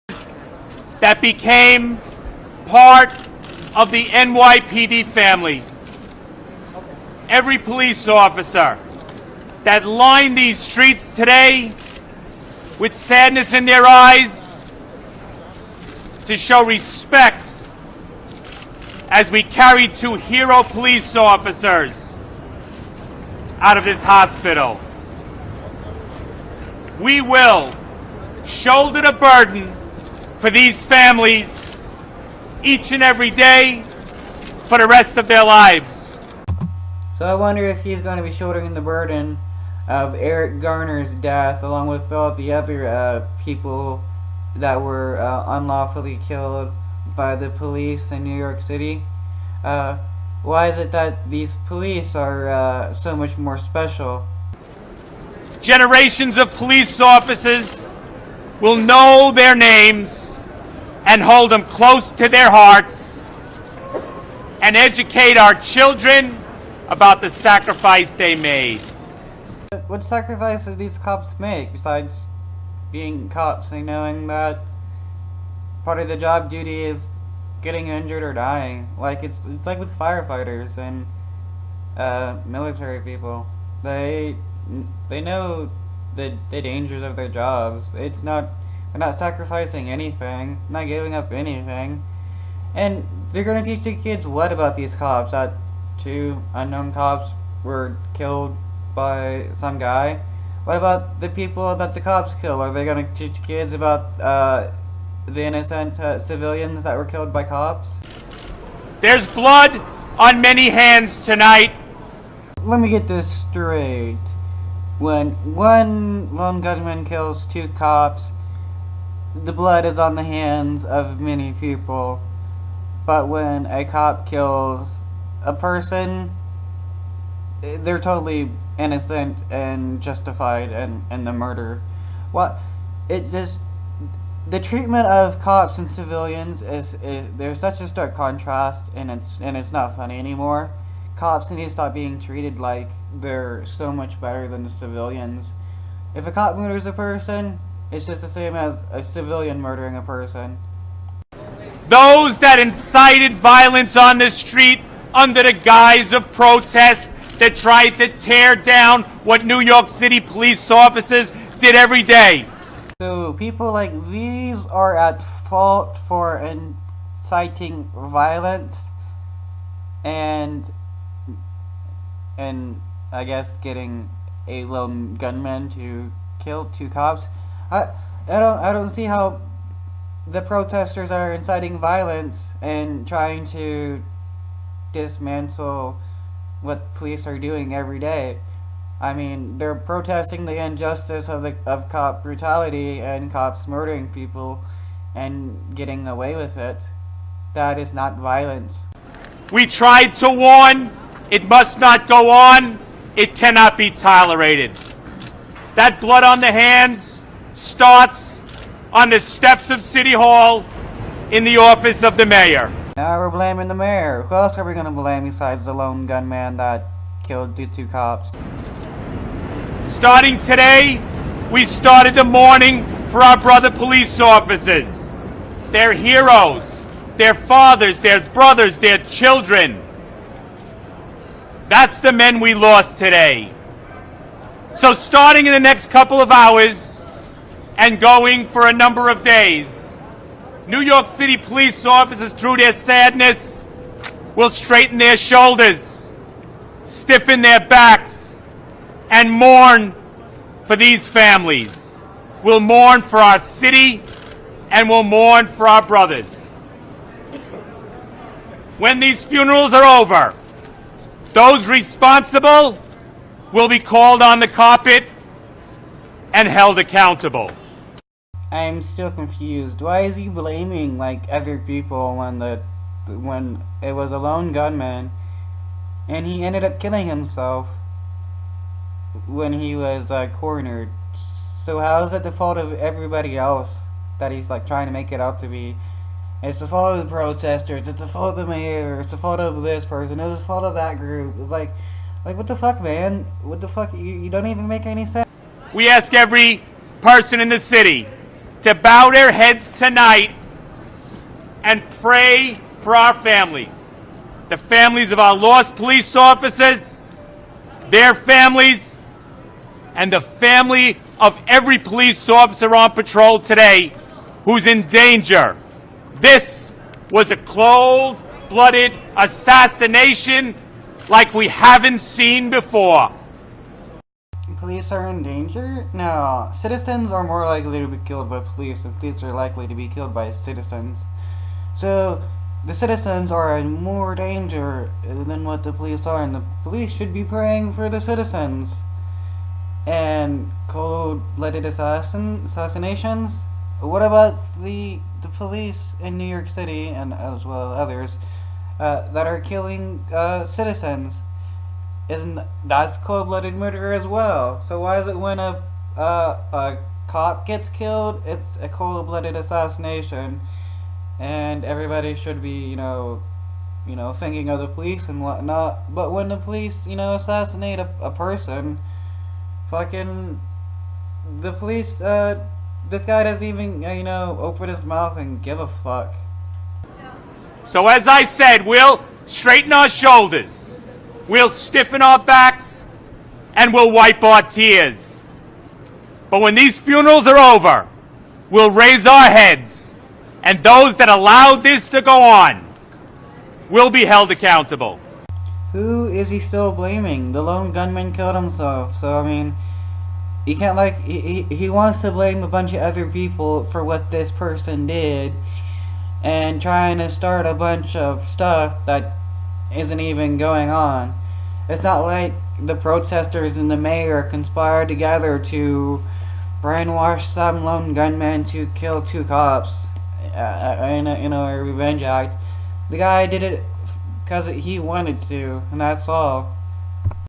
that became part of the NYPD family. Every police officer that lined these streets today with sadness in their eyes to show respect as we carried two hero police officers out of this hospital. We will shoulder the burden for these families each and every day for the rest of their lives. So I wonder if he's going to be shouldering the burden of Eric Garner's death along with all the other people that were unlawfully killed by the police in New York City. Why is it that these police are so much more special? Generations of police officers will know their names and hold them close to their hearts and educate our children about the sacrifice they made. What sacrifice did these cops make besides being cops and knowing that part of the job duty is getting injured or dying? Like it's like with firefighters and military people. They know the dangers of their jobs. They're not sacrificing anything, not giving up anything. And they're gonna teach the kids what about these cops? That two unknown cops were killed by some guy. What about the people that the cops kill? Are they gonna teach kids about the innocent civilians that were killed by cops? There's blood on many hands tonight. Let me get this straight. When one lone gunman kills two cops, the blood is on the hands of many people. But when a cop kills a person, they're totally innocent and justified in the murder. The treatment of cops and civilians is there's such a stark contrast, and it's not funny anymore. Cops need to stop being treated like they're so much better than the civilians. If a cop murders a person, it's just the same as a civilian murdering a person. Those that incited violence on the street under the guise of protest, that tried to tear down what New York City police officers did every day. So people like these are at fault for inciting violence and I guess getting a lone gunman to kill two cops. I don't see how the protesters are inciting violence and trying to dismantle what police are doing every day. I mean, they're protesting the injustice of cop brutality and cops murdering people and getting away with it. That is not violence. We tried to warn, it must not go on, it cannot be tolerated. That blood on the hands starts on the steps of City Hall in the office of the mayor. Now we're blaming the mayor. Who else are we going to blame besides the lone gunman that killed the two cops? Starting today, we started the mourning for our brother police officers. Their heroes, their fathers, their brothers, their children. That's the men we lost today. So starting in the next couple of hours and going for a number of days, New York City police officers, through their sadness, will straighten their shoulders, stiffen their backs, and mourn for these families. We'll mourn for our city, and we'll mourn for our brothers. When these funerals are over, those responsible will be called on the carpet and held accountable. I'm still confused. Why is he blaming like other people when it was a lone gunman and he ended up killing himself when he was cornered? So how is it the fault of everybody else that he's like trying to make it out to be? It's the fault of the protesters, it's the fault of the mayor, it's the fault of this person, it's the fault of that group. It's like what the fuck, man? What the fuck? You don't even make any sense. We ask every person in the city to bow their heads tonight and pray for our families. The families of our lost police officers, their families, and the family of every police officer on patrol today who's in danger. This was a cold-blooded assassination like we haven't seen before. Police are in danger? No. Citizens are more likely to be killed by police, and police are likely to be killed by citizens. So, the citizens are in more danger than what the police are, and the police should be praying for the citizens. And cold-blooded assassinations? What about the police in New York City, and as well others, that are killing citizens? Isn't that's cold-blooded murder as well? So why is it when a cop gets killed, it's a cold-blooded assassination, and everybody should be, you know, thinking of the police and whatnot. But when the police, assassinate a person, fucking the police, this guy doesn't even, open his mouth and give a fuck. So as I said, we'll straighten our shoulders. We'll stiffen our backs, and we'll wipe our tears. But when these funerals are over, we'll raise our heads, and those that allowed this to go on will be held accountable. Who is he still blaming? The lone gunman killed himself, so I mean, you can't he wants to blame a bunch of other people for what this person did, and trying to start a bunch of stuff that isn't even going on. It's not like the protesters and the mayor conspired together to brainwash some lone gunman to kill 2 cops in a revenge act. The guy did it because he wanted to, and that's all.